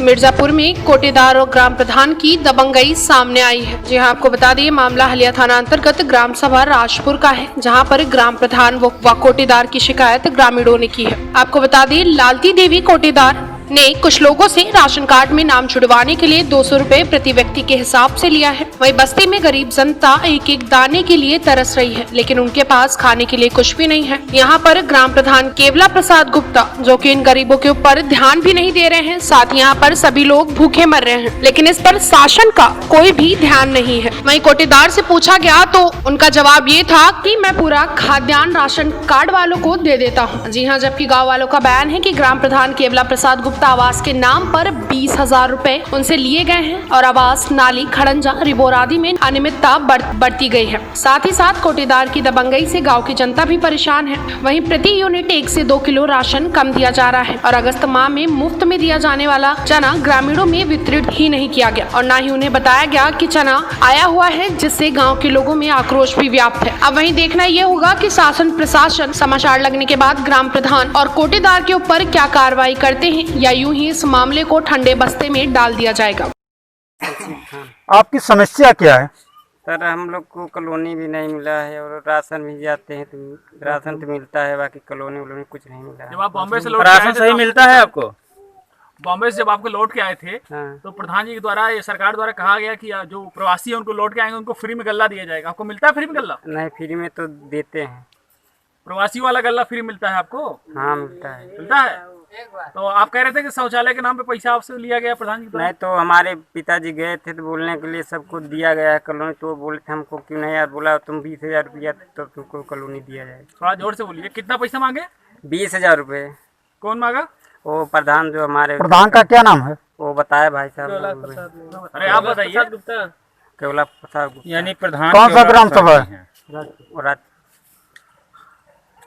मिर्जापुर में कोटेदार और ग्राम प्रधान की दबंगई सामने आई है। जी हां, आपको बता दें मामला हलिया थाना अंतर्गत ग्राम सभा राजपुर का है, जहां पर ग्राम प्रधान व कोटेदार की शिकायत ग्रामीणों ने की है। आपको बता दें लालती देवी कोटेदार ने कुछ लोगों से राशन कार्ड में नाम जुड़वाने के लिए 200 रुपए प्रति व्यक्ति के हिसाब से लिया है। वहीं बस्ती में गरीब जनता एक एक दाने के लिए तरस रही है, लेकिन उनके पास खाने के लिए कुछ भी नहीं है। यहाँ पर ग्राम प्रधान केवला प्रसाद गुप्ता जो कि इन गरीबों के ऊपर ध्यान भी नहीं दे रहे हैं, साथ यहाँ पर सभी लोग भूखे मर रहे हैं, लेकिन इस पर शासन का कोई भी ध्यान नहीं है। वहीं कोटेदार से पूछा गया तो उनका जवाब ये था कि मैं पूरा खाद्यान्न राशन कार्ड वालों को दे देता हूँ। जी हाँ, जबकि गाँव वालों का बयान है कि ग्राम प्रधान केवला प्रसाद आवास के नाम पर 20,000 रुपए उनसे लिए गए हैं और आवास नाली खड़ंजा रिबोर आदि में अनियमितता बढ़ती गई है। साथ ही साथ कोटेदार की दबंगई से गांव की जनता भी परेशान है। वहीं प्रति यूनिट 1 से 2 किलो राशन कम दिया जा रहा है और अगस्त माह में मुफ्त में दिया जाने वाला चना ग्रामीणों में वितरित ही नहीं किया गया और न ही उन्हें बताया गया कि चना आया हुआ है, जिससे गाँव के लोगों में आक्रोश भी व्याप्त है। अब वहीं देखना ये होगा कि शासन प्रशासन समाचार लगने के बाद ग्राम प्रधान और कोटेदार के ऊपर क्या कार्रवाई करते हैं या यूं ही इस मामले को ठंडे बस्ते में डाल दिया जाएगा। आपकी समस्या क्या है? सर, हम लोग को कॉलोनी भी नहीं मिला है और राशन भी जाते हैं तो राशन तो मिलता है, बाकी कॉलोनी वोलोनी कुछ नहीं मिला है। जब आप बॉम्बे से लौट राशन सही मिलता है आपको? बॉम्बे से जब आपको लौट के आए थे हाँ। तो प्रधान जी के द्वारा ये सरकार द्वारा कहा गया कि जो प्रवासी है उनको लौट के आएंगे उनको फ्री में गल्ला दिया जाएगा। आपको मिलता है फ्री में गल्ला? नहीं, फ्री में तो देते हैं। प्रवासी वाला गल्ला फ्री मिलता है आपको? हाँ, मिलता है। मिलता है। तो आप कह रहे थे कि शौचालय के नाम पे पैसा आपसे लिया गया प्रधान जी द्वारा? नहीं, तो हमारे पिताजी गए थे तो बोलने के लिए सबको दिया गया है कॉलोनी, तो वो बोले थे हमको क्यों नहीं यार, बोला तुम 20,000 रुपया तो तुमको कॉलोनी दिया जाएगा। थोड़ा जोर से बोलिए, कितना पैसा मांगे? 20,000 रुपये। कौन मांगा? वो प्रधान जो हमारे प्रधान का क्या नाम है? वो बताया भाई साहब। अरे आप बताइए। केवला प्रसाद गुप्ता। यानी प्रधान कौन सा ग्राम सभा है?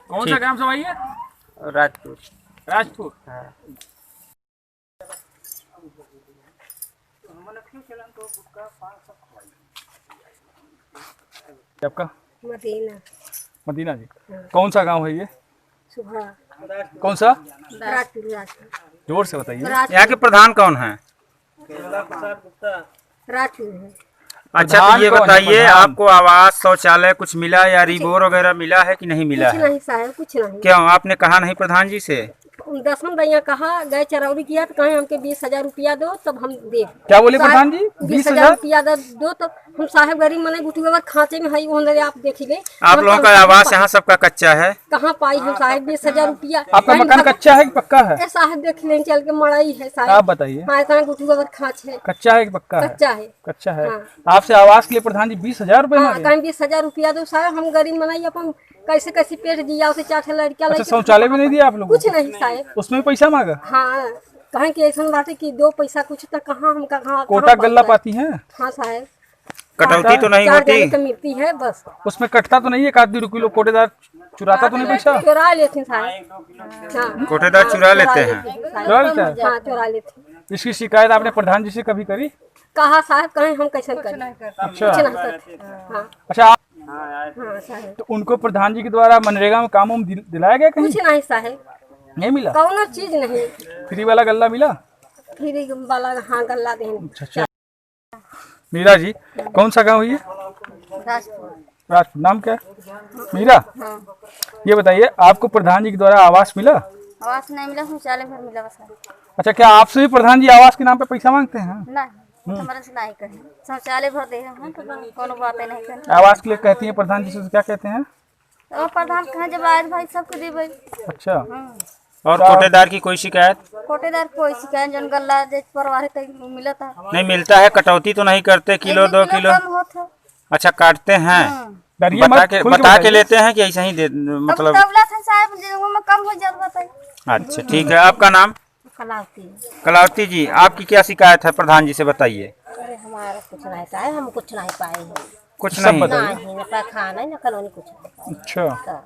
कौन सा ग्राम सभा है? राजपुर। राजपुर। हाँ। आपका? मदीना। मदीना जी। कौन सा गांव है ये? सुबह। कौन सा? राजपुर। जोर से बताइए। यहाँ के प्रधान कौन है? राजपुर है। अच्छा, तो ये बताइए आपको आवास शौचालय कुछ मिला या रिबोर वगैरह मिला है कि नहीं मिला कुछ है? नहीं साहब, कुछ नहीं। क्यों आपने कहा नहीं प्रधान जी से? 10 दैया कहा गए चरौरी किया तो कहे हमके 20,000 रुपया दो तब हम दे। क्या बोले प्रधान जी? 20,000 रुपया दो तो हम साहब गरीब मने गुटुआ खांचे में है, वो आप देखिए। आप लोगों का आवास यहाँ सबका कच्चा है? कहाँ पाई हम साहब 20,000 रुपया? आपका मकान कच्चा है कि पक्का है? साहब देख लें, चल के मड़ाई है साहब। आप बताइए। हाँ, गुटुआ खाँच है। कच्चा है कि पक्का है? कच्चा है। कच्चा है। हाँ। आपसे आवास के लिए प्रधान जी 20,000 रुपए मांगे? कहीं 20,000 रुपया दो साहब, हम गरीब मनाई अपन कैसे कैसे पेट जिया से 4 लड़कियां। अच्छा, शौचालय भी नहीं दिया आप लोगों कुछ नहीं साहब। उसमें पैसा मांगा? हाँ, कहें कि ऐसा बात है कि 2 पैसा कुछ तो कहाँ हम कहाँ कोटा गल्ला पाती हैं? हाँ साहब, कटौती तो नहीं 4 होती? जने तो मिलती है बस। उसमें कटता तो नहीं है? 1-2 किलो कोटेदार चुराता तो नहीं पैसा? चुरा लेते हैं साहब। हाँ, कोटेदार चुरा लेते हैं? चुरा लेते हैं? हाँ, चुरा लेते हैं। इसकी शिकायत आपने प्रधान जी से कभी करी? कहा साहब, कहें हम कैसे करें? अच्छा। कुछ नहीं करते। हाँ अच्छा, आप हाँ साहब, तो उनको प्रधान जी के द्वारा मनरेगा में काम दिलाया गया कहीं? कुछ नहीं साहब, नहीं मिला? कौनो चीज नहीं। फ्री वाला गल्ला मिला? फिर वाला हाँ गल्ला दें। अच्छा। मीरा जी, कौन सा गांव है ये? राजपुर। राजपुर। नाम क्या है? मीरा। हाँ। ये बताइए आपको प्रधान जी के द्वारा आवास मिला? आवास नहीं मिला, शौचालय भर मिला बस। अच्छा, क्या आपसे भी प्रधान जी आवास के नाम पे पैसा मांगते हैं? नहीं, हमारे से नहीं करें, शौचालय भर दे हम तो कोनो बात नहीं करें। आवास के लिए कहती हैं प्रधान जी से, क्या कहते हैं? तो प्रधान कहे जब आए भाई सबको दे भाई। अच्छा। और कोटेदार की कोई शिकायत? कोटेदार कोई शिकायत जन गल्ला जे परवार तो मिला था नहीं मिलता है? कटौती तो नहीं करते? Kilo 2 kilo? अच्छा, काटते हैं? डरिए बता मत, के खुल के बता के बताइए। लेते हैं कि ऐसा ही दे मतलब? कम हो जाता। अच्छा, ठीक है। आपका नाम? कलावती जी। आपकी क्या शिकायत है प्रधान जी से बताइए? अरे हमारा कुछ नहीं था, हम कुछ नहीं पाए हैं। कुछ नहीं? नहीं, न खाना न कलोनी कुछ नहीं। अच्छा,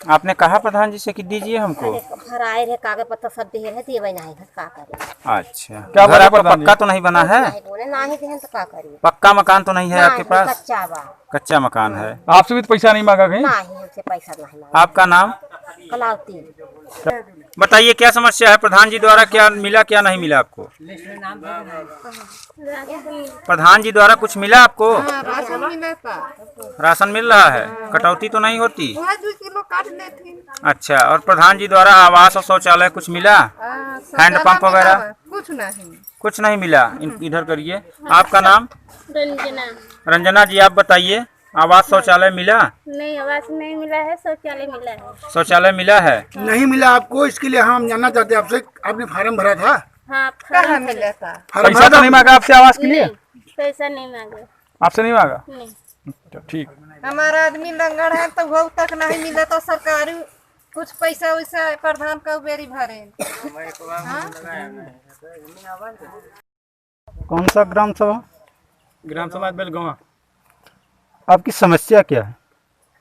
आपने कहा प्रधान जी से कि दीजिए हमको? भराए रहे कागज पत्तर सब दे रहे थे, नहीं का करे। अच्छा, क्या घर आपका पक्का तो नहीं बना है? बोले नहीं दे तो का करिए। पक्का मकान तो नहीं है आपके पास? कच्चा बा। कच्चा मकान है। आपसे भी तो पैसा नहीं मांगा कहीं? नहीं, हमसे पैसा नहीं मांगा। आपका नाम? कलावती। बताइए क्या समस्या है, प्रधान जी द्वारा क्या मिला क्या नहीं मिला आपको? प्रधान जी द्वारा कुछ मिला आपको? राशन मिला था, राशन मिल रहा है, कटौती तो नहीं होती? वह 2 किलो काट लेती। अच्छा, और प्रधान जी द्वारा आवास और शौचालय कुछ मिला? हैंडपंप वगैरह कुछ नहीं। कुछ नहीं मिला। इधर करिए। आपका नाम? रंजना। रंजना जी, आप बताइए, आवास शौचालय मिला? नहीं, आवास नहीं मिला है, शौचालय मिला है। शौचालय मिला है? नहीं मिला आपको, इसके लिए हम जानना चाहते हैं आपसे, आपने फार्म भरा था? हाँ, कहाँ मिला था? फार्म पैसा भरा तो था? नहीं मांगा आपसे आवास के लिए? पैसा नहीं मांगे। आपसे नहीं मांगा? नहीं। अच्छा, ठीक। हमारा आदमी लंगड़ है तो वो तक नहीं मिला तो सरकारी कुछ पैसा वैसा प्रधान का बेरी भरे। कौन सा ग्राम सभा? ग्राम सभा बेलगांव। आपकी समस्या क्या है?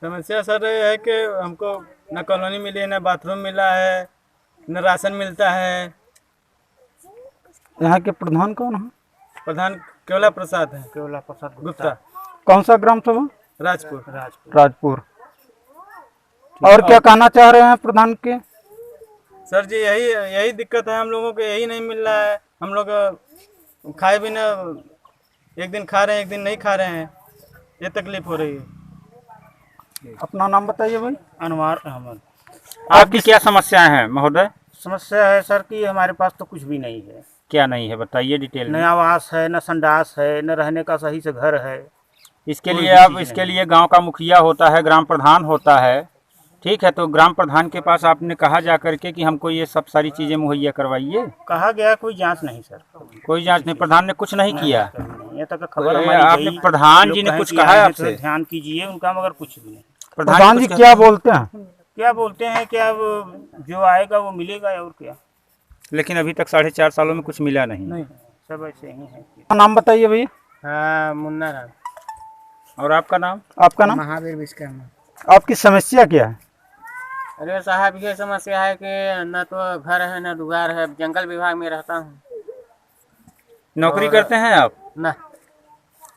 समस्या सर ये है कि हमको न कॉलोनी मिली, न बाथरूम मिला है, न राशन मिलता है। यहाँ के प्रधान कौन है? प्रधान केवला प्रसाद है, केवला प्रसाद गुप्ता, कौन सा ग्राम सभा? राजपुर। राजपुर। और क्या कहना चाह रहे हैं प्रधान के? सर जी यही दिक्कत है हम लोगों को, यही नहीं मिल रहा है। हम लोग खाए भी ना, एक दिन खा रहे हैं, एक दिन नहीं खा रहे हैं, ये तकलीफ हो रही है। अपना नाम बताइए भाई। अनवार अहमद। आपकी क्या समस्याएं हैं महोदय? समस्या है सर कि हमारे पास तो कुछ भी नहीं है। क्या नहीं है, बताइए डिटेल न में। आवास है, न संडास है, न रहने का सही से घर है। इसके लिए आप, इसके लिए गांव का मुखिया होता है, ग्राम प्रधान होता है, ठीक है, तो ग्राम प्रधान के पास आपने कहा जा करके कि हमको ये सब सारी चीजें मुहैया करवाइए? कहा गया, कोई जांच नहीं सर। कोई जांच नहीं, प्रधान ने कुछ नहीं किया? ये तक खबर तो हमारी आपने गई, प्रधान लोग जी ने कहें कुछ कि कहा है आए हैं आपसे? तो ध्यान कीजिए, उनका मगर कुछ भी नहीं। प्रधान जी कुछ क्या बोलते हैं? क्या बोलते हैं कि अब जो आएगा वो मिलेगा, और क्या। लेकिन अभी तक 4.5 सालों में कुछ मिला नहीं। सब ऐसे ही है। नाम बताइए भैया। हाँ, मुन्ना राम। और आपका नाम? आपका नाम? महावीर विश्वकर्मा। आपकी समस्या क्या है? अरे साहब, ये समस्या है कि न तो घर है न दुआर है, जंगल विभाग में रहता हूँ। नौकरी करते हैं आप? ना,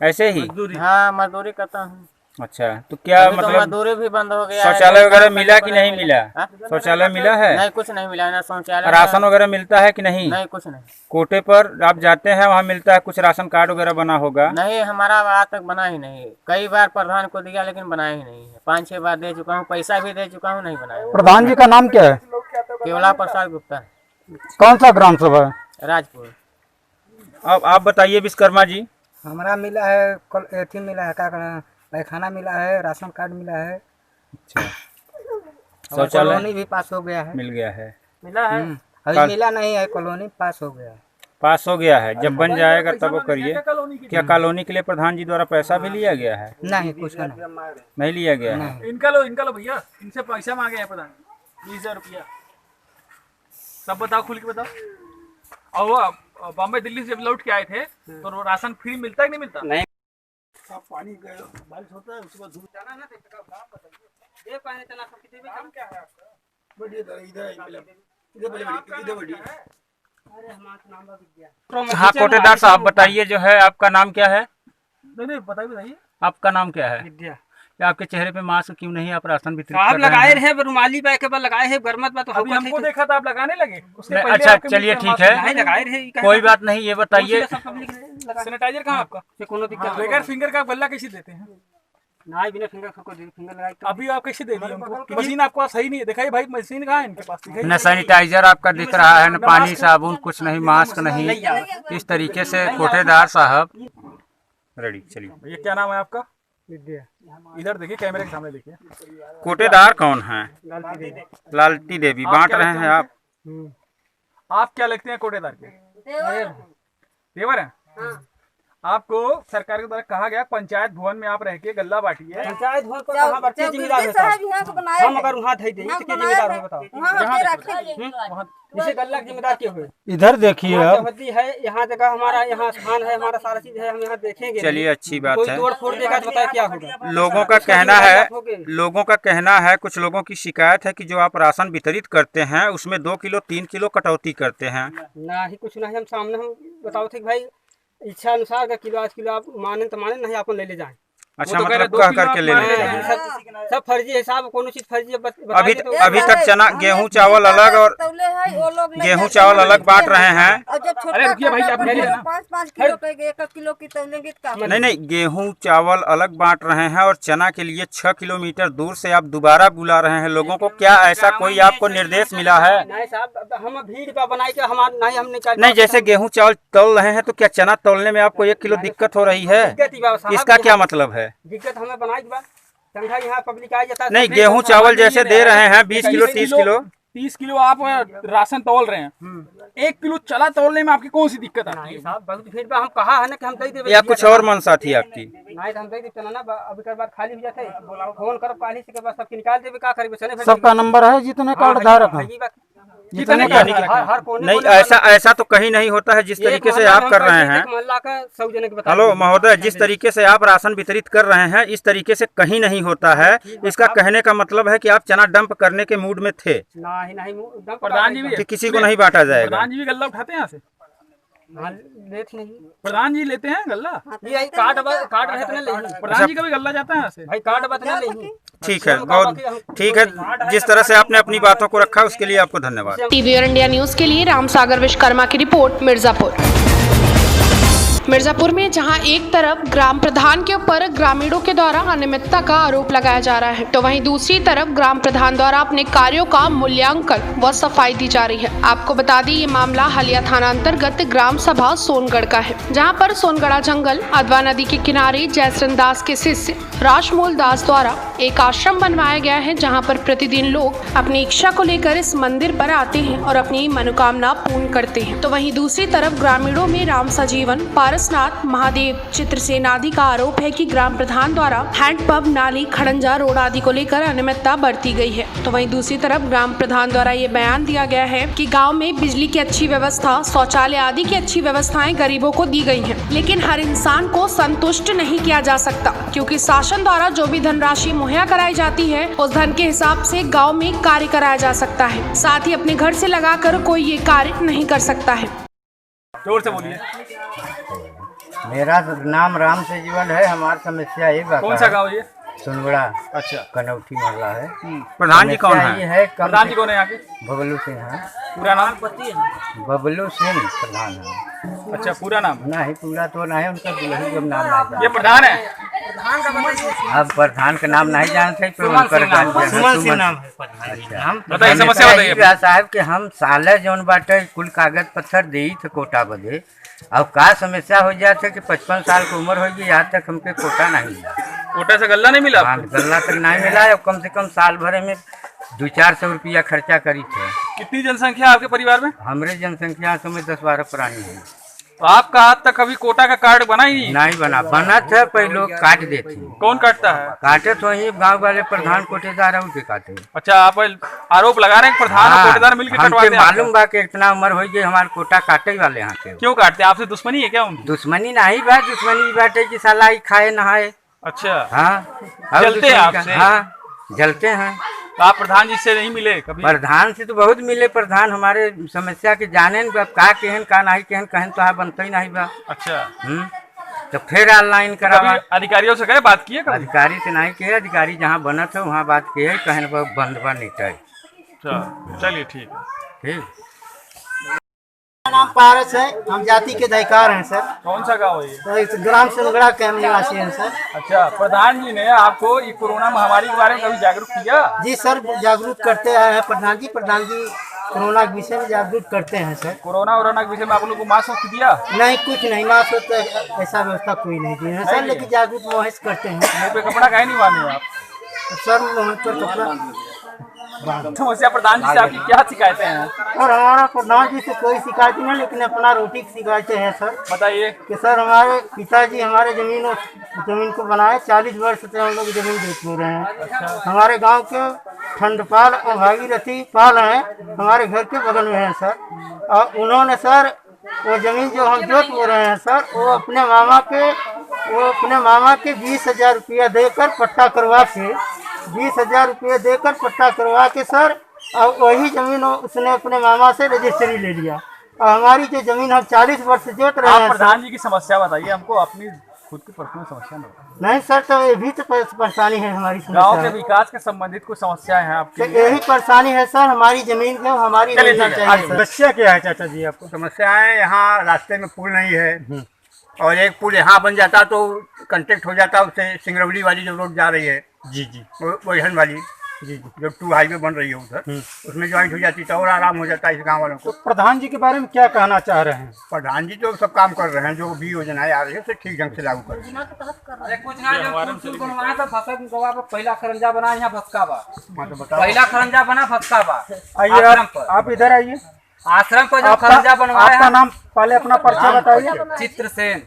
ऐसे ही? हाँ, मजदूरी करता हूँ। अच्छा, तो क्या अभी तो मतलब मजदूरी भी बंद हो गया है। शौचालय वगैरह मिला कि नहीं मिला? हाँ? शौचालय मिला है? नहीं, कुछ नहीं मिला, ना शौचालय। राशन वगैरह मिलता है कि नहीं? नहीं, कुछ नहीं। कोटे पर आप जाते हैं, वहाँ मिलता है कुछ, राशन कार्ड वगैरह बना होगा? नहीं, हमारा आज तक बना ही नहीं। कई बार प्रधान को दिया लेकिन बनाया ही नहीं है। 5-6 बार दे चुका हूँ, पैसा भी दे चुका हूँ, नहीं बनाया। प्रधान जी का नाम क्या है? केवला प्रसाद गुप्ता, कौन सा ग्राम सभा है? राजपुर। अब आप बताइए विश्वकर्मा जी। हमारा मिला है, एथी मिला है, क्या कहना, पैखाना मिला है, राशन कार्ड मिला है, शौचालय कॉलोनी भी पास हो गया है। मिल गया है? मिला है, अभी मिला नहीं है, कॉलोनी पास हो गया है। पास हो गया है, जब बन जाएगा तब वो करिए। क्या कॉलोनी के लिए प्रधान जी द्वारा पैसा भी लिया गया है? नहीं, कुछ नहीं नहीं लिया गया है? इनका लो भैया, इनसे पैसा मांगे हैं प्रधान, 20,000 रुपया। सब बताओ, खुल के बताओ। और वो बॉम्बे दिल्ली से जब लौट के आए थे तो राशन फ्री मिलता है कि नहीं मिलता? नहीं। पानी बारिश होता है, उसके बाद धूप जाना है ना, तो काम बताइए। ये पानी तना सब कितने काम क्या है आपका? बढ़िया, इधर बढ़िया। हाँ, कोटेदार साहब बताइए, जो है आपका नाम क्या है? नहीं, बताइए। आपका नाम क्या है? विद्या। या आपके चेहरे पे मास्क क्यों नहीं, आप राशन वितरित आप कर रहे लगाए हैं? रहे, रुमाली बैग के बाद लगाए हैं, गर्मत में तो अभी हमको देखा था आप लगाने लगे, उसके नहीं, पहले अच्छा, आपके चलिए, मुंह से ठीक मास्क है। नहीं लगाए रहे। कोई बात नहीं, ये बताइए, सैनिटाइजर कहाँ आपका? कोनो दिक्कत बगैर फिंगर का गल्ला कैसे देते हैं? नहीं, बिना फिंगर को फिंगर लगाए तो अभी आप कैसे दे दिए उनको? मशीन आपके पास सही नहीं है, दिखाइए भाई, मशीन कहाँ है इनके पास? दिखाइए। न सैनिटाइजर आपका दिख रहा है, न पानी साबुन, कुछ नहीं, मास्क नहीं। इस तरीके से कोटेदार साहब। रेडी, चलिए। ये क्या नाम है आपका? विद्या। इधर देखिए, कैमरे के सामने देखिए। कोटेदार कौन है? लालती देवी। बांट रहे हैं आप? आप क्या लगते हैं कोटेदार के? देवर है। आपको सरकार के द्वारा कहा गया पंचायत भवन में आप रह के गल्ला बांटिए। पंचायत भवन पर कहाँ बच्चे जिम्मेदार है साहब? हम अगर वहाँ थे देंगे तो क्या जिम्मेदार हो बताओ? इसे गल्ला के जिम्मेदार क्यों हुए? इधर देखिए आप। चौहद्दी है, यहाँ जगह हमारा, यहाँ स्थान है, हमारा सारा चीज है, हम यहाँ देखेंगे। चलिए, अच्छी बात कोई है। तोड़ फोड़ देगा तो बताया क्या होगा? लोगों का कहना है, कुछ लोगों की शिकायत है कि जो आप राशन वितरित करते हैं उसमें 2 किलो 3 किलो कटौती करते हैं। ना ही कुछ नहीं, हम सामने हम बताओ थे कि भाई इच्छा अनुसार का किलो 8 किलो आप माने तो माने, नहीं अपन ले जाएं। अच्छा, वो तो कह रहे मतलब 2 कह किलो करके आप ले मांग लेते रहे हैं। हैं। सब फर्जी हिसाब, कोनो चीज फर्जी अभी अभी तक चना गेहूं चावल अलग और गेहूं चावल अलग बांट रहे हैं। अरे रुकिए भाई, आप रुकिए ना। 5-5 किलो का 1 किलो की तौलेंगे तो क्या नहीं नहीं, गेहूं चावल अलग बांट रहे हैं और चना के लिए 6 किलोमीटर दूर से आप दोबारा बुला रहे हैं लोगों को। क्या ऐसा कोई आपको निर्देश मिला है? नहीं साहब, हम भीड़ का बनाई के हमारे नहीं, हम निकाल नहीं, जैसे गेहूं चावल तौल रहे हैं तो क्या चना तौलने में आपको 1 किलो दिक्कत हो रही है? इसका क्या मतलब है? दिक्कत हमें बनाई के बाद संघा यहाँ पब्लिक आ जाता है। नहीं, गेहूं चावल जैसे दे रहे हैं 20 किलो 30 किलो 30 किलो आप राशन तौल रहे हैं, 1 किलो चना तौलने में आपकी कौन सी दिक्कत आती है? साहब बहुत भीड़ बा, हम कहा है ना कि हम दे देवे या कुछ और मनसा थी आपकी? नहीं तो हम दे देते ना, अभी कर बाद खाली हो जाते, फोन करो काली से के बाद सब निकाल देवे, का करेंगे चले सबका नंबर है जितने कार्ड धारक हैं? कितने यानी कि नहीं, ऐसा तो कहीं नहीं होता है जिस तरीके से आप कर रहे हैं। मोहल्ला का 100 जने के बता। हेलो महोदय, जिस तरीके से आप राशन वितरित कर रहे हैं इस तरीके से कहीं नहीं होता है। इसका कहने का मतलब है कि आप चना डंप करने के मूड में थे नहीं प्रधान जी भी कि किसी को नहीं बांटा जाएगा। प्रधान जी भी गल्ला उठाते हैं यहाँ से? लेते नहीं, प्रधान जी लेते हैं गल्ला? ये कार्ड रहे तो नहीं ले, प्रधान जी का भी गल्ला जाता है यहाँ से? भाई कार्ड बात नहीं ले। ठीक है, बहुत ठीक है। जिस तरह से आपने अपनी बातों को रखा उसके लिए आपको धन्यवाद। टीवी और इंडिया न्यूज के लिए रामसागर विश्वकर्मा की रिपोर्ट, मिर्जापुर। मिर्जापुर में जहां एक तरफ ग्राम प्रधान के ऊपर ग्रामीणों के द्वारा अनियमितता का आरोप लगाया जा रहा है, तो वहीं दूसरी तरफ ग्राम प्रधान द्वारा अपने कार्यों का मूल्यांकन व सफाई दी जा रही है। आपको बता दें, ये मामला हलिया थाना अंतर्गत ग्राम सभा सोनगढ़ का है, जहां पर सोनगढ़ा जंगल अधवा नदी के किनारे जयचंद दास के शिष्य राजमोल दास द्वारा एक आश्रम बनवाया गया है, जहाँ पर प्रतिदिन लोग अपनी इच्छा को लेकर इस मंदिर पर आते हैं और अपनी मनोकामना पूर्ण करते हैं। तो वहीं दूसरी तरफ ग्रामीणों में राम सजीवन, पारसनाथ, महादेव, चित्रसेन आदि का आरोप है कि ग्राम प्रधान द्वारा हैंडपंप, नाली, खड़ंजा रोड आदि को लेकर अनियमितता बरती गई है। तो वहीं दूसरी तरफ ग्राम प्रधान द्वारा ये बयान दिया गया है कि गांव में बिजली की अच्छी व्यवस्था, शौचालय आदि की अच्छी व्यवस्थाएं गरीबों को दी गई हैं, लेकिन हर इंसान को संतुष्ट नहीं किया जा सकता, क्योंकि शासन द्वारा जो भी धनराशि मुहैया कराई जाती है उस धन के हिसाब से गाँव में कार्य कराया जा सकता है। साथ ही अपने घर से लगाकर कोई ये कार्य नहीं कर सकता है। जोर से बोलिए। मेरा नाम राम से जीवन है। हमारी समस्या ये कौन सा गाँव ये? सुनगड़ा। अच्छा, कनौठी मोहल्ला है। प्रधान जी कौन है? प्रधान जी कौन है यहाँ के? बबलू सिंह है। पूरा नाम? बबलू सिंह प्रधान है। अच्छा, पूरा नाम? नहीं, पूरा तो नहीं, उनका दुल्हन जब नाम नहीं। ये प्रधान है? अब प्रधान का नाम नहीं जानते, सुमन सिंह नाम है। बताइए समस्या बताइए साहब के हम साले जौन बाटे कुल कागज पत्थर दे थे कोटा बदे। अब का समस्या हो जाते कि 55 साल की उम्र हो गई, आज तक हमके कोटा नहीं मिला। कोटा से गल्ला नहीं मिला? गल्ला तक नहीं मिला। अब कम से कम साल भर में 200-400 रुपया खर्चा करी थे। कितनी जनसंख्या आपके परिवार में? हमारे जनसंख्या समय 10-12 प्राणी है। तो आपका आज तक अभी कोटा का कार्ड बना ही नहीं बना। बना था पहले लोग काट देते। कौन काटता है? काटे तो ही गांव वाले प्रधान कोटेदार उनके काटे। अच्छा, आप आरोप लगा रहे हैं प्रधान और कोटेदार मिलकर कटवाते हैं? मालूम बा कि इतना उम्र हो गई, हमारे कोटा काटे वाले यहाँ के। क्यों काटते हैं? आपसे दुश्मनी है क्या उनकी? दुश्मनी नहीं बा, दुश्मनी बाटे की साला ही खाए नहाए। अच्छा, हाँ, जलते हैं आपसे? हाँ, जलते हैं। तो आप प्रधान जी से नहीं मिले कभी? प्रधान से तो बहुत मिले। प्रधान हमारे समस्या के जाने न का केहन का नहीं केहन कहन तो बनते ही नहीं बा। अच्छा, तो फिर ऑनलाइन करा। अधिकारियों से गए, बात किए? अधिकारी से नहीं किए। अधिकारी जहाँ बना था वहाँ बात किए, कहन बंद बा नीटे। चलिए ठीक है। ठीक। मेरा नाम पारस है। हम जाति के अधिकार हैं सर। कौन सा गाँव है ये? तो ग्राम सुनगड़ा के हम निवासी हैं सर। अच्छा, प्रधान जी ने आपको ये कोरोना महामारी के बारे में कभी जागरूक किया? जी सर, जागरूक करते आए हैं प्रधान जी। प्रधान जी कोरोना के विषय में जागरूक करते हैं सर। कोरोना के विषय में आप लोगों को मास्क दिया? नहीं, कुछ नहीं, मास्क तो ऐसा व्यवस्था कोई नहीं दी है सर, लेकिन जागरूक मुहैया करते हैं। मुँह पे कपड़ा काहे नहीं बांधे आप? सर मुँह पर कपड़ा। समस्या प्रधान जी से आपकी क्या शिकायतें हैं? और हमारा प्रधान जी से कोई शिकायत नहीं, लेकिन अपना रोटी की शिकायतें हैं सर। बताइए। कि सर हमारे पिताजी हमारे जमीन को बनाए 40 वर्ष से हम लोग जमीन बेच हो रहे हैं। अच्छा। हमारे गांव के खंडपाल और भागीरथी पाल हैं, हमारे घर के बगल में हैं सर। और उन्होंने सर वो जमीन जो हम जोत बो रहे हैं सर, वो अपने मामा के 20,000 रुपया देकर पट्टा करवा के 20,000 रुपये देकर पट्टा करवा के सर, और वही जमीन उसने अपने मामा से रजिस्ट्री ले लिया। और हमारी जो जमीन हम 40 वर्ष से जोत रहे हैं। प्रधान जी की समस्या बताइए हमको अपनी। खुद की पर्सनल समस्या ना हो। नहीं सर, तो ये भी तो परेशानी है हमारी, गांव समस्या के है। विकास के संबंधित कुछ समस्याएं हैं तो आपकी? यही परेशानी है सर, हमारी जमीन को हमारी चलिए, मिलना ठीक है, चाहिए सर। समस्या क्या है चाचा जी आपको? समस्या है यहाँ रास्ते में पुल नहीं है, और एक पुल यहाँ बन जाता तो कंटेक्ट हो जाता उससे सिंगरौली वाली जो रोड जा रही है, जी जी वोहन वाली, जी जी। जो 2 हाईवे बन रही है उधर, उसमें ज्वाइंट हो जाती तो और आराम हो जाता है इस गांव वालों तो को। प्रधान जी के बारे में क्या कहना चाह रहे हैं? प्रधान जी तो सब काम कर रहे हैं, जो भी योजनाएं आ रही है उसे ठीक ढंग से लागू कर रहे हैं। कुछ ना जो पुल बनवाया था फसल गवा पर पहला खरंजा बना यहाँ भस्का बा, हाँ, तो बताओ। पहला खरंजा बना भस्का बा। आइए आप इधर आइए। आश्रम पर जो आपका खरंजा बनवाया आपका है, नाम पहले अपना परिचय बताइए। चित्रसेन,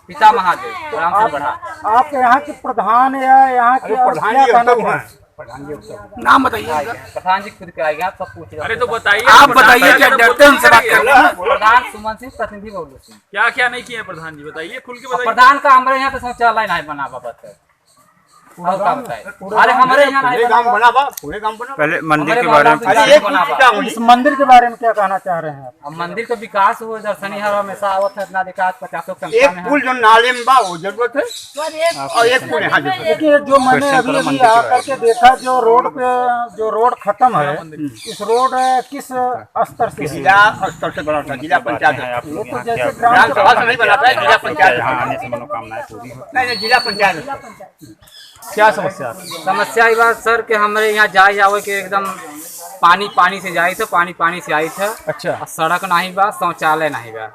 पिता महादेव, राम से बढ़ा। आप यहाँ के प्रधान या यहाँ के प्रधान क्या जी कहना अब तो चाहते हैं। हैं? प्रधान जी अब तो नाम बताइए। प्रधान जी खुद के आएंगे, आप सब पूछ रहे अरे तो बताइए, आप बताइए, क्या डरते हैं हमसे बात करने? प्रधान सुमन सिंह, प्रतिनिधि बबलू सिंह। क्या क्या नहीं किए प्रधान जी, बताइए, खुल के बताइए। प्रधान का हमारे यहाँ पे शौचालय नहीं बना बाबा, और क्या बताए? अरे हमारे यहाँ नहीं पूरे बना गांव बना बा, पूरे गांव बना। पहले मंदिर हमारे के बारे में बाबा अरे एक बना बा। पूछता हूँ इस मंदिर के बारे में क्या कहना चाह रहे हैं आप? अब मंदिर का विकास हुआ, दर्शनी हर हमेशा आवत है, इतना विकास 50 संख्या एक में पुल है। जो नाले में बा वो जरूरत है, और एक पुल यहाँ जरूरत है। देखिए, जो मैंने अभी आकर के देखा, जो रोड पे जो रोड खत्म है, इस रोड किस स्तर से है? जिला स्तर से बना था, जिला पंचायत है। वो तो जैसे ग्राम ग्राम सभा से नहीं बनाता है, जिला पंचायत है। आने से मनोकामनाएं पूरी हो। नहीं, जिला पंचायत है। क्या समस्या? समस्या ये बात सर कि हमारे यहाँ जाए जावे के एकदम पानी से जाए थे, पानी से आई था। अच्छा। और सड़क नहीं बा, शौचालय नहीं बा,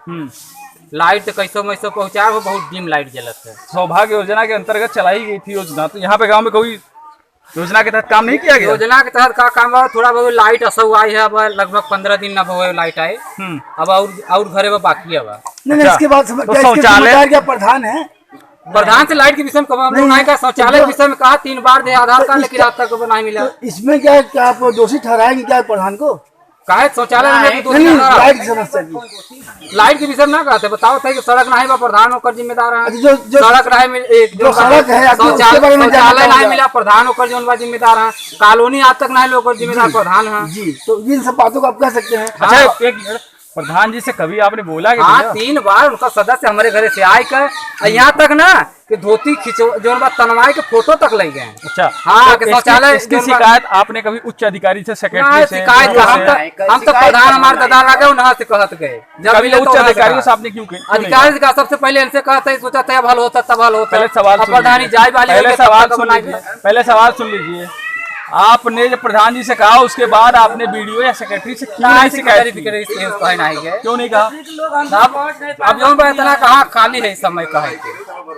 लाइट कैसो मैसो पहुँचा हो, बहुत डिम लाइट जलत है। सौभाग्य योजना के अंतर्गत चलाई गई थी योजना, तो यहाँ पे गांव में कोई योजना के तहत काम नहीं किया गया? योजना के तहत का काम बा, थोड़ा बहुत लाइट असो आई है, अब लगभग 15 दिन न हुए लाइट आए, अब और घरे में बाकी है बा। इसके बाद शौचालय क्या प्रधान है? प्रधान से लाइट के विषय में कब नहीं कहा, शौचालय के विषय में कहा 3 बार दे आधार कार्ड, लेकिन आज तक नहीं मिला। इसमें क्या आप दोषी ठहराएंगे क्या प्रधान को? कहा शौचालय लाइट की समस्या की। लाइट के विषय में ना कहते, बताओ थे कि सड़क नहीं बा, प्रधान होकर जिम्मेदार है। जो सड़क नहीं जो सड़क है, आपको उसके बारे में जानना शौचालय नहीं होगा। मिला, प्रधान होकर जो जिम्मेदार है। कॉलोनी आज तक नहीं लोग जिम्मेदार प्रधान है जी, तो इन सब बातों को आप कह सकते हैं। अच्छा, एक मिनट, प्रधान जी से कभी आपने बोला कि हाँ, भैया? 3 बार उनका सदस्य हमारे घरे से आए कर, यहाँ तक ना कि धोती खिंचो जो तनवाई के फोटो तक ले गए। अच्छा, हाँ, तो कि शौचालय इसकी शिकायत आपने कभी उच्च अधिकारी से, सेक्रेटरी से? शिकायत का हम तो प्रधान हमारे दादा लगे वहाँ से कहत गए, जब कभी मिले तो उच्च वहाँ से अधिकारियों कहा। से आपने क्यों क्यों नहीं अधिकारी का सबसे पहले इनसे कहते सोचा था अब हल होता तब हल होता। पहले सवाल अब सुन प्रधानी लीजिए। जाए वाली पहले होगी, तब सवाल तक सुन बनाई लीजिए। गई। पहले सवाल सुन लीजिए। आपने जब प्रधान जी से कहा, उसके बाद आपने वीडियो या सेक्रेटरी से क्यों नहीं शिकायत की? क्यों नहीं कहा? अब जो इतना कहा खाली है इस समय कहे थे।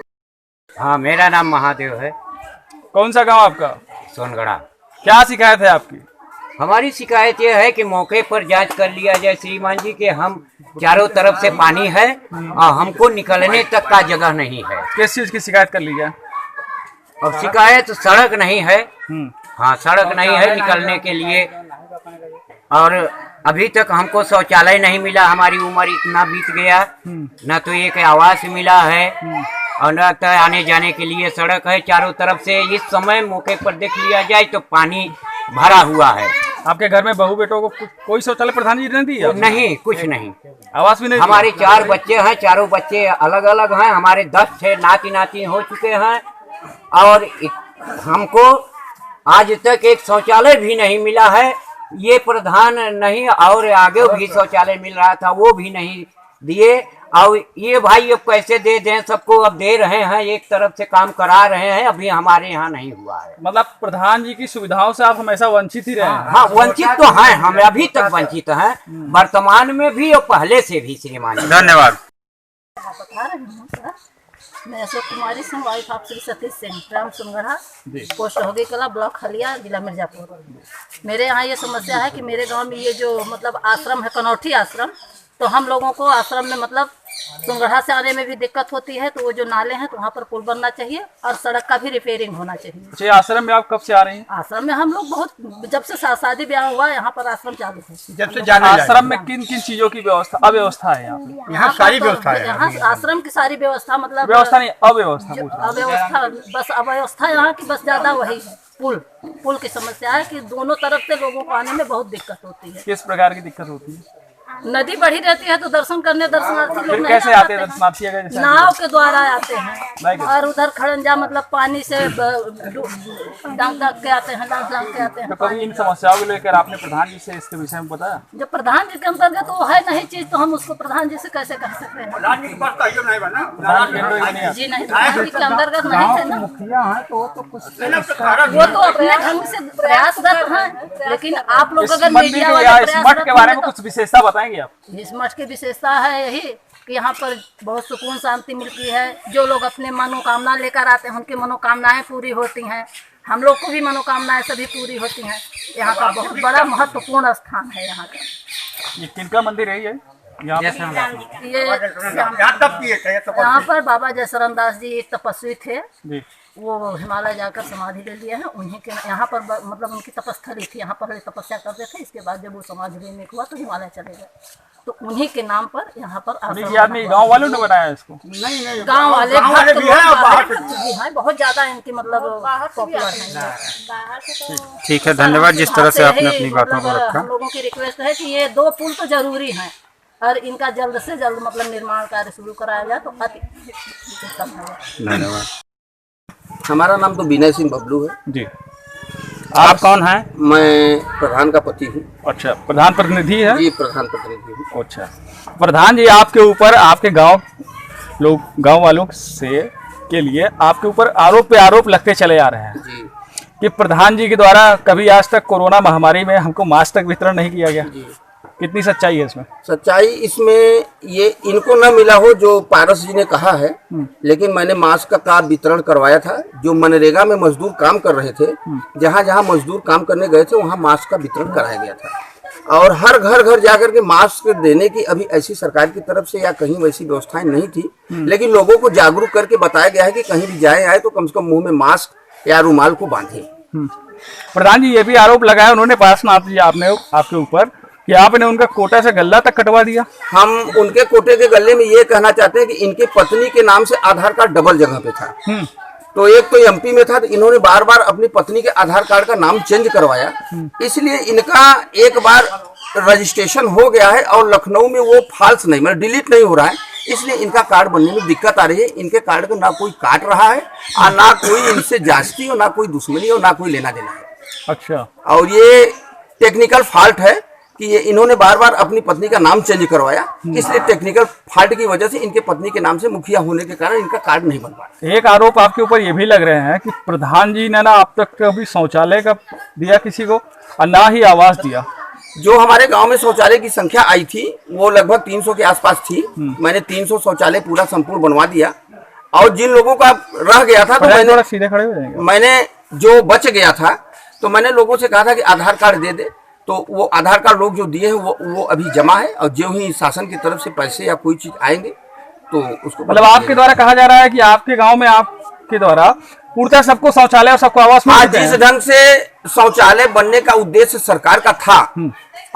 हाँ, मेरा नाम महादेव है, कौन सा गांव आपका? सोनगढ़ा। क्या शिकायत है आपकी? हमारी शिकायत यह है कि मौके पर जांच कर लिया जाए श्रीमान जी के हम चारों तरफ से पानी है और हमको निकलने तक का जगह नहीं है। किस चीज की शिकायत कर ली जाए? अब शिकायत सड़क नहीं है, हाँ सड़क नहीं है निकलने के लिए, और अभी तक हमको शौचालय नहीं मिला। हमारी उम्र इतना बीत गया, न तो एक आवास मिला है और न तो आने जाने के लिए सड़क है चारों तरफ से। इस समय मौके पर देख लिया जाए तो पानी भरा हुआ है। आपके घर में बहू बेटों को कोई शौचालय प्रधान जी ने दिया? नहीं, कुछ नहीं। आवास भी नहीं? हमारे 4 बच्चे हैं, चारों बच्चे अलग अलग हैं। हमारे 10 6 नाती नाती हो चुके हैं और हमको आज तक एक शौचालय भी नहीं मिला है। ये प्रधान नहीं, और आगे भी शौचालय मिल रहा था वो भी नहीं दिए। और ये भाई अब कैसे दे दें सबको? अब दे रहे हैं, एक तरफ से काम करा रहे हैं, अभी हमारे यहाँ नहीं हुआ है। मतलब प्रधान जी की सुविधाओं से आप हमेशा वंचित ही रहे हैं? हाँ, वंचित तो हैं, हम अभी तक वंचित हैं, वर्तमान में भी और पहले से भी श्रीमान जी। धन्यवाद। मैं अशोक कुमारी सिंह, वाइफ ऑफ श्री सतीश सिंह, ग्राम सोनगढ़ा, पोस्ट होगी कला, ब्लॉक हलिया, जिला मिर्जापुर। मेरे यहाँ ये समस्या है कि मेरे गांव में ये जो मतलब आश्रम है, कनौठी आश्रम, तो हम लोगों को आश्रम में मतलब सोनगढ़ा से आने में भी दिक्कत होती है। तो वो जो नाले हैं तो वहाँ पर पुल बनना चाहिए और सड़क का भी रिपेयरिंग होना चाहिए। अच्छा, आश्रम में आप कब से आ रही हैं? आश्रम में हम लोग बहुत, जब से शादी ब्याह हुआ यहाँ पर आश्रम चालू है। जब से जाने आश्रम में किन किन चीजों की अव्यवस्था है? यहाँ सारी व्यवस्था है। यहाँ आश्रम की सारी व्यवस्था, मतलब व्यवस्था नहीं, अव्यवस्था पूछ रहा हूं। अव्यवस्था, बस अव्यवस्था यहाँ की बस ज्यादा वही है। पुल की समस्या है कि दोनों तरफ से लोगों को आने में बहुत दिक्कत होती है। किस प्रकार की दिक्कत होती है? नदी बढ़ी रहती है तो दर्शन करने दर्शनार्थी लोग फिर नहीं कैसे आ आते हैं पाते दर्शनार्थी? अगर हैं। जैसे नाव के द्वारा आते हैं Like और उधर खड़ंजा मतलब पानी से डांग के आते हैं, डांग के आते हैं। तो कभी इन समस्याओं को लेकर आपने प्रधान जी से इसके विषय में बताया? जब प्रधान जी के अंतर्गत वो है नहीं चीज तो हम उसको प्रधान जी से कैसे कह सकते हैं? प्रधान जी जी नहीं, प्रधान जी के अंतर्गत नहीं थे ना। मुखिया है तो वो तो कुछ वो तो अपने ढंग से प्रयासरत हैं, लेकिन आप लोग इस अगर मंदिर मीडिया के वाले या इस मठ प्रयासरत के बारे में हैं तो कुछ विशेषता बताएंगे आप? इस मठ की विशेषता है यही कि यहाँ पर बहुत सुकून शांति मिलती है। जो लोग अपने मनोकामना लेकर आते हैं उनकी मनोकामनाएं पूरी होती हैं। हम लोग को भी मनोकामनाएं सभी पूरी होती हैं। यहाँ का बहुत बड़ा महत्वपूर्ण स्थान है यहाँ का। ये किनका मंदिर है ये? यहाँ यहाँ पर बाबा जयसरण दास जी एक तपस्वी थे, जी वो हिमालय जाकर समाधि ले लिए हैं। उन्हीं के यहाँ पर मतलब उनकी तपस्थली थी, यहाँ पर तपस्या करते थे। इसके बाद जब वो समाधि लेने हुआ तो हिमालय चले गए, तो उन्हीं के नाम पर यहाँ पर ये आदमी गांव वालों ने बनाया इसको? नहीं गांव वाले भक्त लोग जी हैं, बहुत ज्यादा इनकी मतलब पॉपुलर है। ठीक है, धन्यवाद जिस तरह से आपने अपनी बातों को रखा। हम लोगों की रिक्वेस्ट है कि ये 2 पुल तो जरूरी हैं और इनका जल्द से जल्द मतलब निर्माण कार्य शुरू कराया जाए तो अति उत्तम है। धन्यवाद। हमारा नाम तो विनय सिंह बबलू है जी। आप कौन हैं? मैं प्रधान का पति हूँ। अच्छा, प्रधान प्रतिनिधि है जी, प्रधान प्रतिनिधि हूँ। अच्छा, प्रधान जी आपके ऊपर आपके गांव वालों से के लिए आपके ऊपर आरोप पे आरोप लगते चले आ रहे हैं जी कि प्रधान जी के द्वारा कभी आज तक कोरोना महामारी में हमको मास्क तक वितरण नहीं किया गया। जी। कितनी सच्चाई है इसमें? सच्चाई इसमें ये इनको न मिला हो जो पारस जी ने कहा है, लेकिन मैंने मास्क का कार्ड वितरण करवाया था। जो मनरेगा में मजदूर काम कर रहे थे, जहाँ जहाँ मजदूर काम करने गए थे वहाँ मास्क का वितरण कराया गया था। और हर घर जाकर के मास्क देने की अभी ऐसी सरकार की तरफ से या कहीं वैसी व्यवस्थाएं नहीं थी, लेकिन लोगों को जागरूक करके बताया गया है कि कहीं भी जाए आए तो कम से कम मुंह में मास्क या रुमाल को बांधे। प्रधान जी ये भी आरोप लगाया उन्होंने पार्श्वनाथ जी आपने आपके ऊपर कि आपने उनका कोटा से गल्ला तक कटवा दिया। हम उनके कोटे के गले में ये कहना चाहते हैं कि इनके पत्नी के नाम से आधार कार्ड डबल जगह पे था। तो एक तो एमपी में था, तो इन्होंने बार बार अपनी पत्नी के आधार कार्ड का नाम चेंज करवाया, इसलिए इनका एक बार रजिस्ट्रेशन हो गया है और लखनऊ में वो फॉल्स नहीं मतलब डिलीट नहीं हो रहा है, इसलिए इनका कार्ड बनने में दिक्कत आ रही है। इनके कार्ड को ना कोई काट रहा है और ना कोई इनसे जांचती हो, ना कोई दुश्मनी हो, ना कोई लेना देना है। अच्छा, और ये टेक्निकल फॉल्ट है कि ये इन्होंने बार बार अपनी पत्नी का नाम चेंज करवाया, इसलिए टेक्निकल फॉल्ट की वजह से इनके पत्नी के नाम से मुखिया होने के कारण इनका कार्ड नहीं बन पाया। एक आरोप आपके ऊपर ये भी लग रहे हैं कि प्रधान जी ने ना अब तक कभी शौचालय का दिया किसी को और ना ही आवास दिया। जो हमारे गांव में शौचालय की संख्या आई थी वो लगभग 300 के आसपास थी। मैंने 300 शौचालय पूरा संपूर्ण बनवा दिया और जिन लोगों का रह गया था तो सीधे खड़े हो जाएंगे। मैंने जो बच गया था तो मैंने लोगों से कहा था कि आधार कार्ड दे दे, तो वो आधार कार्ड लोग जो दिए हैं वो अभी जमा है और जो ही शासन की तरफ से पैसे या कोई चीज आएंगे तो उसको मतलब आपके द्वारा कहा जा रहा है कि आपके गांव में आपके द्वारा पूर्णतः सबको शौचालय और सबको आवास मिल जिस ढंग से शौचालय बनने का उद्देश्य सरकार का था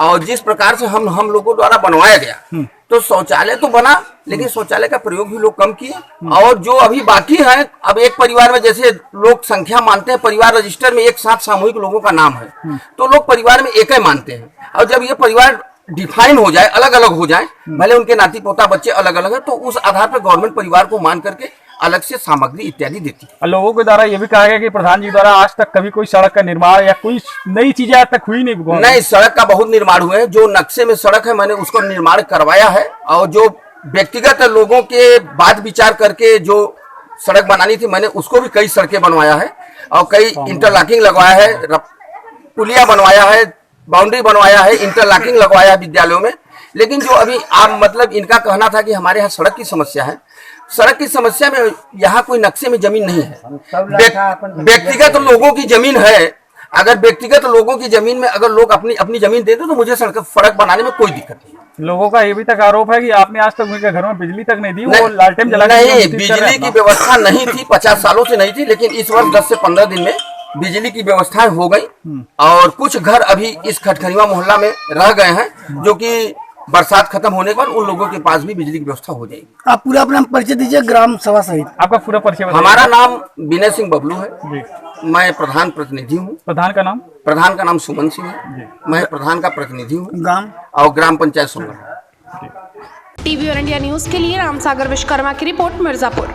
और जिस प्रकार से हम लोगों द्वारा बनवाया गया तो शौचालय तो बना, लेकिन शौचालय का प्रयोग भी लोग कम किए। और जो अभी बाकी है, अब एक परिवार में जैसे लोग संख्या मानते हैं, परिवार रजिस्टर में एक साथ सामूहिक लोगों का नाम है तो लोग परिवार में एक ही मानते हैं। और जब ये परिवार डिफाइन हो जाए, अलग अलग हो जाए, भले उनके नाती पोता बच्चे अलग अलग है, तो उस आधार पर गवर्नमेंट परिवार को मान करके अलग से सामग्री इत्यादि देती है। लोगों के द्वारा ये भी कहा गया कि प्रधान जी द्वारा आज तक कभी कोई सड़क का निर्माण या कोई नई चीजें आज तक हुई नहीं। सड़क का बहुत निर्माण हुए हैं। जो नक्शे में सड़क है मैंने उसको निर्माण करवाया है और जो व्यक्तिगत लोगों के बात विचार करके जो सड़क बनानी थी मैंने उसको भी कई सड़कें बनवाया है और कई इंटरलॉकिंग लगवाया है, पुलिया बनवाया है, बाउंड्री बनवाया है, इंटरलॉकिंग लगवाया है विद्यालयों में। लेकिन जो अभी आप मतलब इनका कहना था कि हमारे यहाँ सड़क की समस्या है, सड़क की समस्या में यहाँ कोई नक्शे में जमीन नहीं है, व्यक्तिगत लोगों की जमीन है। अगर व्यक्तिगत लोगों की जमीन में अगर लोग अपनी जमीन देते तो मुझे सड़क बनाने में कोई दिक्कत नहीं। लोगों का ये भी तक आरोप है कि आपने आज तक उनके घर में बिजली तक नहीं दी, वो लालटेन जला नहीं, बिजली की व्यवस्था नहीं थी, 50 सालों से नहीं थी, लेकिन इस वर्ष 10 से 15 दिन में बिजली की व्यवस्थाएं हो गई और कुछ घर अभी इस खटखरीवा मोहल्ला में रह गए हैं जो कि बरसात खत्म होने के बाद उन लोगों के पास भी बिजली की व्यवस्था हो जाएगी। आप पूरा अपना परिचय दीजिए ग्राम सभा सहित। आपका पूरा परिचय बताइए। हमारा नाम विनय सिंह बबलू है जी। मैं प्रधान प्रतिनिधि हूँ। प्रधान का नाम? प्रधान का नाम सुमन सिंह है। मैं प्रधान का प्रतिनिधि हूँ ग्राम और ग्राम पंचायत सोनगढ़। टीवी और इंडिया न्यूज के लिए रामसागर विश्वकर्मा की रिपोर्ट, मिर्जापुर।